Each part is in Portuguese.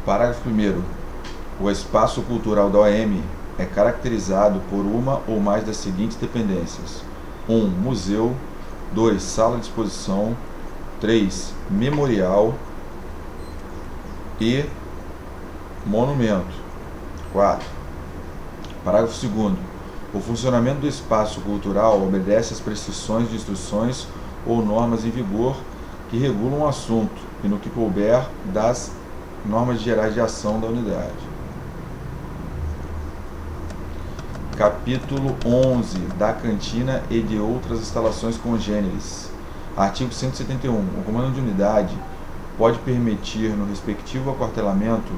Parágrafo 1º. O espaço cultural da OM é caracterizado por uma ou mais das seguintes dependências: 1. Museu. 2. Sala de exposição. 3. Memorial e monumento. 4. Parágrafo 2º. O funcionamento do espaço cultural obedece às prescrições de instruções ou normas em vigor que regulam o assunto e, no que couber, das normas gerais de ação da unidade. Capítulo 11 da cantina e de outras instalações congêneres. Artigo 171. O comando de unidade pode permitir, no respectivo aquartelamento,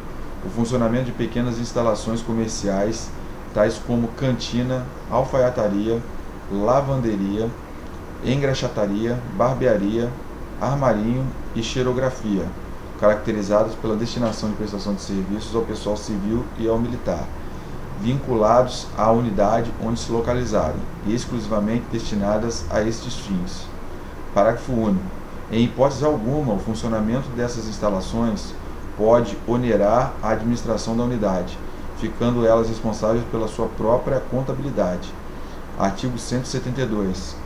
o funcionamento de pequenas instalações comerciais, tais como cantina, alfaiataria, lavanderia, engraxataria, barbearia, armarinho e xerografia, caracterizadas pela destinação de prestação de serviços ao pessoal civil e ao militar, vinculados à unidade onde se localizarem, e exclusivamente destinadas a estes fins. Parágrafo único. Em hipótese alguma, o funcionamento dessas instalações pode onerar a administração da unidade, ficando elas responsáveis pela sua própria contabilidade. Artigo 172.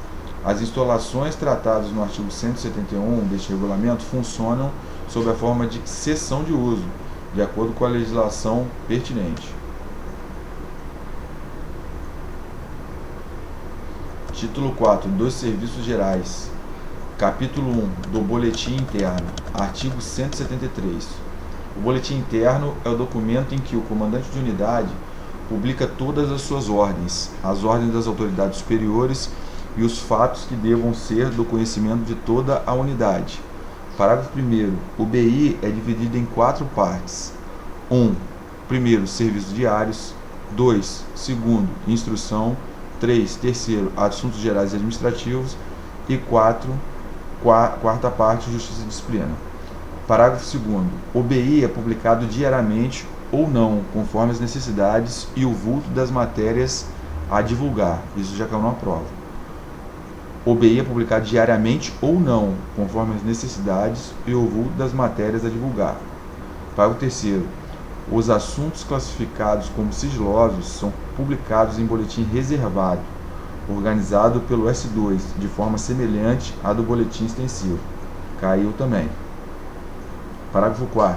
As instalações tratadas no artigo 171 deste regulamento funcionam sob a forma de cessão de uso, de acordo com a legislação pertinente. Título 4 dos Serviços Gerais. Capítulo 1 do Boletim Interno. Artigo 173. O Boletim Interno é o documento em que o comandante de unidade publica todas as suas ordens, as ordens das autoridades superiores e os fatos que devam ser do conhecimento de toda a unidade. Parágrafo 1º. O BI é dividido em 4 partes. 1. Primeiro, serviços diários. 2. Segundo, instrução. 3. Terceiro, assuntos gerais e administrativos. E 4. Quarta parte, justiça e disciplina. Parágrafo 2º. O BI é publicado diariamente ou não, conforme as necessidades e o vulto das matérias a divulgar. Isso já caiu na prova. O BI é publicado diariamente ou não, conforme as necessidades e o vulto das matérias a divulgar. Parágrafo 3º. Os assuntos classificados como sigilosos são publicados em boletim reservado, organizado pelo S2, de forma semelhante à do boletim extensivo. Caiu também. Parágrafo 4º.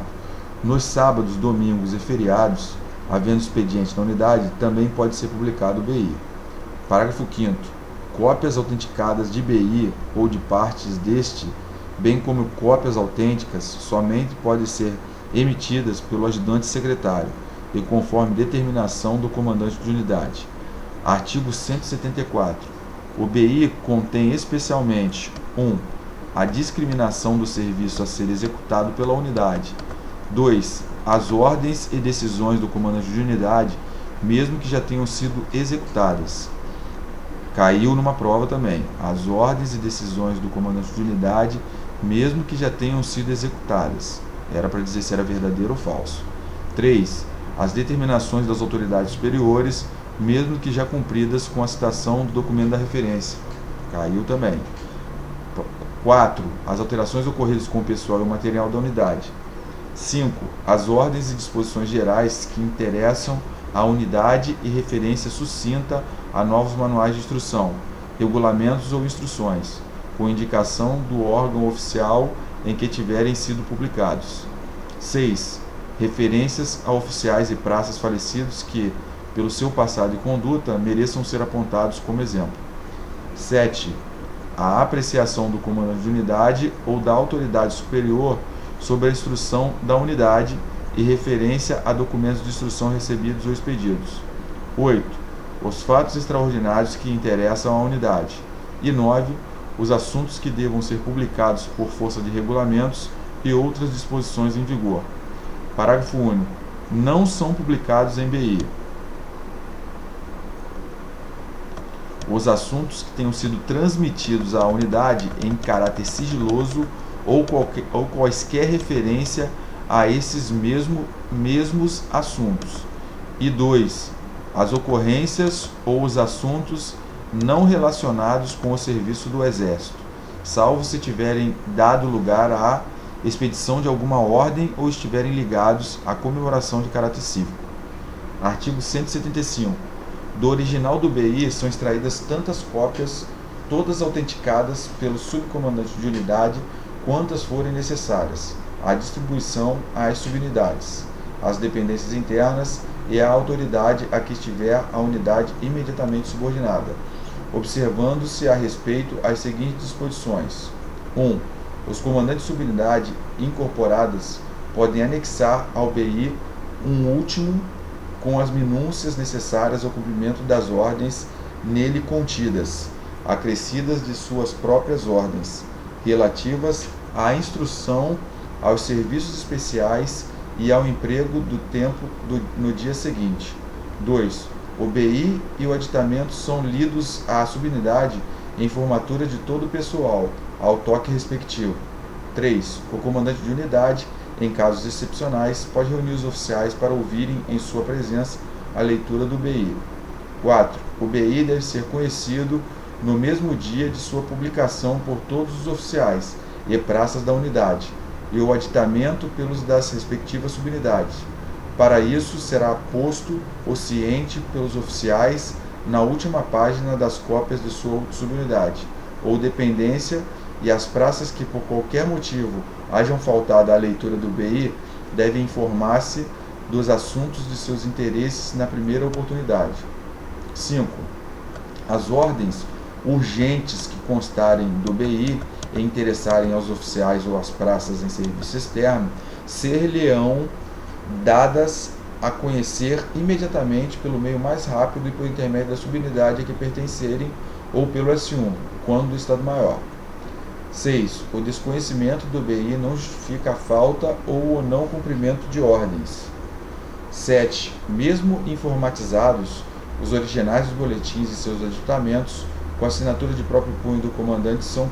Nos sábados, domingos e feriados, havendo expediente na unidade, também pode ser publicado o BI. Parágrafo 5º. Cópias autenticadas de BI ou de partes deste, bem como cópias autênticas, somente podem ser emitidas pelo ajudante secretário e conforme determinação do comandante de unidade. Artigo 174. O BI contém especialmente 1. A discriminação do serviço a ser executado pela unidade. 2. As ordens e decisões do comandante de unidade, mesmo que já tenham sido executadas. Caiu numa prova também. As ordens e decisões do comandante de unidade, mesmo que já tenham sido executadas. Era para dizer se era verdadeiro ou falso. 3. As determinações das autoridades superiores, mesmo que já cumpridas com a citação do documento da referência. Caiu também. 4. As alterações ocorridas com o pessoal e o material da unidade. 5. As ordens e disposições gerais que interessam à unidade e referência sucinta a novos manuais de instrução, regulamentos ou instruções, com indicação do órgão oficial em que tiverem sido publicados. 6. Referências a oficiais e praças falecidos que, pelo seu passado e conduta, mereçam ser apontados como exemplo. 7. A apreciação do comandante de unidade ou da autoridade superior sobre a instrução da unidade e referência a documentos de instrução recebidos ou expedidos. 8. Os fatos extraordinários que interessam à unidade. E 9. Os assuntos que devam ser publicados por força de regulamentos e outras disposições em vigor. Parágrafo único. Não são publicados em BI os assuntos que tenham sido transmitidos à unidade em caráter sigiloso ou quaisquer referência a esses mesmos assuntos. E 2. As ocorrências ou os assuntos não relacionados com o serviço do Exército, salvo se tiverem dado lugar a expedição de alguma ordem ou estiverem ligados à comemoração de caráter cívico. Artigo 175. Do original do BI são extraídas tantas cópias, todas autenticadas pelo subcomandante de unidade, quantas forem necessárias, à distribuição às subunidades, às dependências internas e à autoridade a que estiver a unidade imediatamente subordinada, observando-se a respeito as seguintes disposições. 1. Os comandantes de subunidade incorporadas podem anexar ao BI um último com as minúcias necessárias ao cumprimento das ordens nele contidas, acrescidas de suas próprias ordens, relativas à instrução, aos serviços especiais e ao emprego do tempo no dia seguinte. 2. O BI e o aditamento são lidos à subunidade em formatura de todo o pessoal, ao toque respectivo. 3. O comandante de unidade, em casos excepcionais, pode reunir os oficiais para ouvirem em sua presença a leitura do BI. 4. O BI deve ser conhecido no mesmo dia de sua publicação por todos os oficiais e praças da unidade, e o aditamento pelos das respectivas subunidades. Para isso, será posto o ciente pelos oficiais na última página das cópias de sua subunidade ou dependência, e as praças que por qualquer motivo hajam faltado à leitura do BI devem informar-se dos assuntos de seus interesses na primeira oportunidade. 5. As ordens urgentes que constarem do BI e interessarem aos oficiais ou às praças em serviço externo, ser-lhe-ão dadas a conhecer imediatamente pelo meio mais rápido e por intermédio da subunidade a que pertencerem ou pelo S1, quando do Estado-Maior. 6. O desconhecimento do BI não justifica a falta ou o não cumprimento de ordens. 7. Mesmo informatizados, os originais dos boletins e seus aditamentos, com assinatura de próprio punho do comandante, são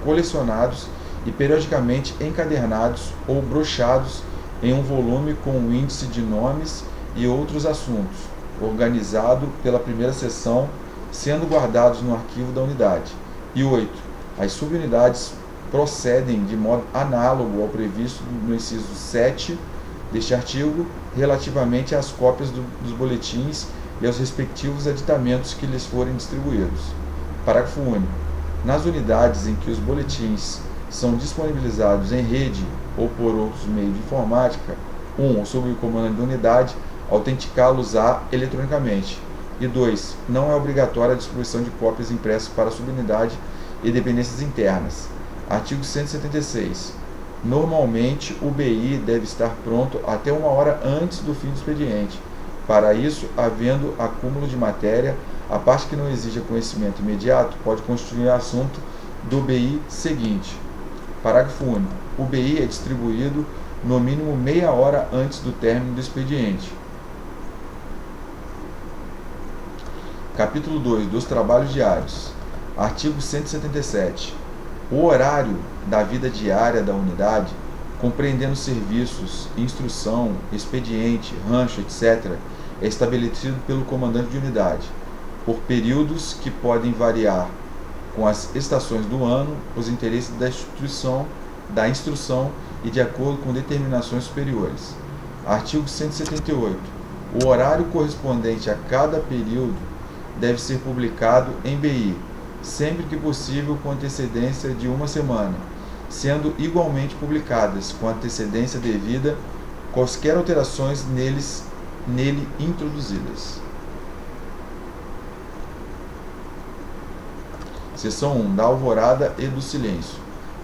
colecionados e periodicamente encadernados ou brochados em um volume com um índice de nomes e outros assuntos, organizado pela primeira seção, sendo guardados no arquivo da unidade. E 8. As subunidades procedem de modo análogo ao previsto no inciso 7 deste artigo, relativamente às cópias dos boletins e aos respectivos aditamentos que lhes forem distribuídos. Parágrafo único. Nas unidades em que os boletins são disponibilizados em rede ou por outros meios de informática, 1. Sob o comando da unidade, autenticá-los-á eletronicamente. E 2. Não é obrigatória a distribuição de cópias impressas para a subunidade e dependências internas. Artigo 176. Normalmente, o BI deve estar pronto até 1 hora antes do fim do expediente. Para isso, havendo acúmulo de matéria, a parte que não exija conhecimento imediato pode constituir assunto do BI seguinte. Parágrafo único. O BI é distribuído no mínimo meia hora antes do término do expediente. Capítulo 2. Dos trabalhos diários. Artigo 177. O horário da vida diária da unidade, compreendendo serviços, instrução, expediente, rancho, etc., é estabelecido pelo comandante de unidade, por períodos que podem variar com as estações do ano, os interesses da instrução e de acordo com determinações superiores. Artigo 178. O horário correspondente a cada período deve ser publicado em BI, sempre que possível com antecedência de 1 semana, sendo igualmente publicadas, com antecedência devida, quaisquer alterações nele introduzidas. Seção 1. Da alvorada e do silêncio.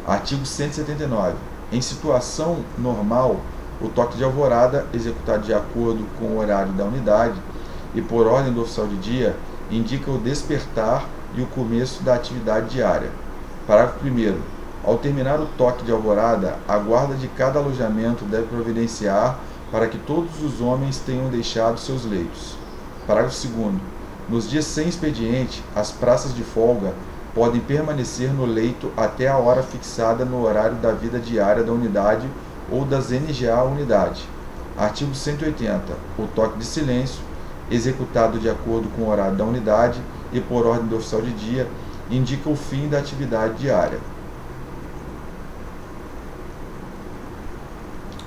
Artigo 179. Em situação normal, o toque de alvorada, executado de acordo com o horário da unidade e por ordem do oficial de dia, indica o despertar e o começo da atividade diária. Parágrafo 1º. Ao terminar o toque de alvorada, a guarda de cada alojamento deve providenciar para que todos os homens tenham deixado seus leitos. Parágrafo 2º. Nos dias sem expediente, as praças de folga podem permanecer no leito até a hora fixada no horário da vida diária da unidade ou das NGA unidade. Artigo 180. O toque de silêncio, executado de acordo com o horário da unidade e por ordem do oficial de dia, indica o fim da atividade diária.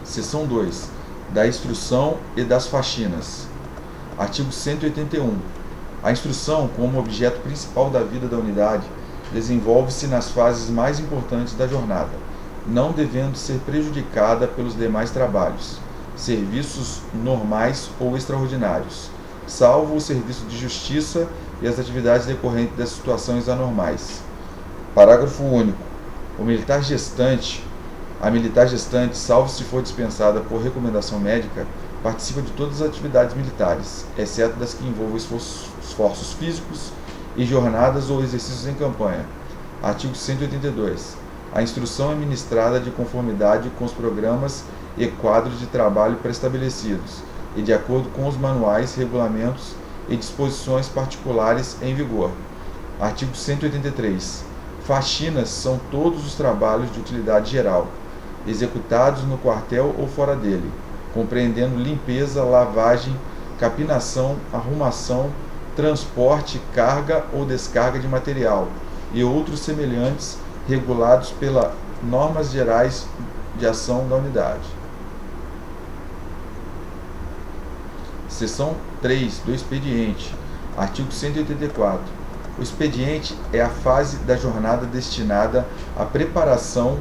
Seção 2. Da instrução e das faxinas. Artigo 181. A instrução, como objeto principal da vida da unidade, desenvolve-se nas fases mais importantes da jornada, não devendo ser prejudicada pelos demais trabalhos, serviços normais ou extraordinários, salvo o serviço de justiça e as atividades decorrentes das situações anormais. Parágrafo único. A militar gestante, salvo se for dispensada por recomendação médica, participa de todas as atividades militares, exceto das que envolvam esforços físicos e jornadas ou exercícios em campanha. Artigo 182. A instrução é ministrada de conformidade com os programas e quadros de trabalho pré-estabelecidos e de acordo com os manuais, regulamentos e disposições particulares em vigor. Artigo 183. Faxinas são todos os trabalhos de utilidade geral, executados no quartel ou fora dele, compreendendo limpeza, lavagem, capinação, arrumação, transporte, carga ou descarga de material e outros semelhantes, regulados pelas normas gerais de ação da unidade. Seção 3 do expediente. Artigo 184. O expediente é a fase da jornada destinada à preparação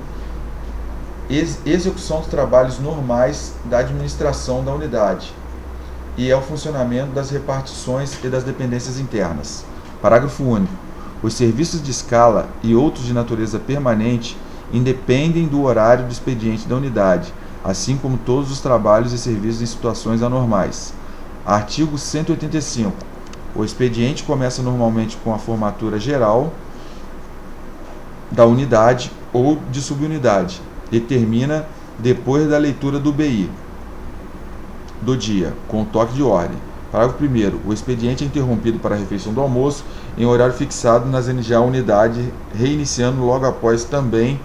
e execução dos trabalhos normais da administração da unidade e ao funcionamento das repartições e das dependências internas. Parágrafo único. Os serviços de escala e outros de natureza permanente independem do horário do expediente da unidade, assim como todos os trabalhos e serviços em situações anormais. Artigo 185. O expediente começa normalmente com a formatura geral da unidade ou de subunidade e termina depois da leitura do BI do dia, com toque de ordem. Parágrafo 1º. O expediente é interrompido para a refeição do almoço em horário fixado na ZNGA unidade, reiniciando logo após também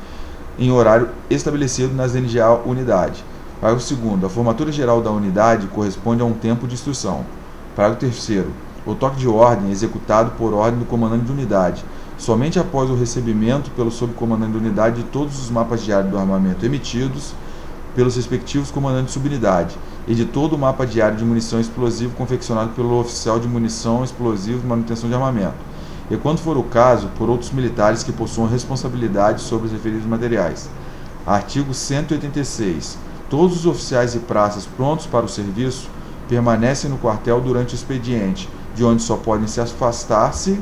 em horário estabelecido na ZNGA unidade. Parágrafo 2º. A formatura geral da unidade corresponde a um tempo de instrução. Parágrafo 3º. O toque de ordem é executado por ordem do comandante de unidade, somente após o recebimento pelo subcomandante de unidade de todos os mapas diários do armamento emitidos pelos respectivos comandantes de subunidade e de todo o mapa diário de munição explosiva confeccionado pelo oficial de munição explosiva e manutenção de armamento, e quando for o caso, por outros militares que possuam responsabilidade sobre os referidos materiais. Artigo 186. Todos os oficiais e praças prontos para o serviço permanecem no quartel durante o expediente, de onde só podem se afastar-se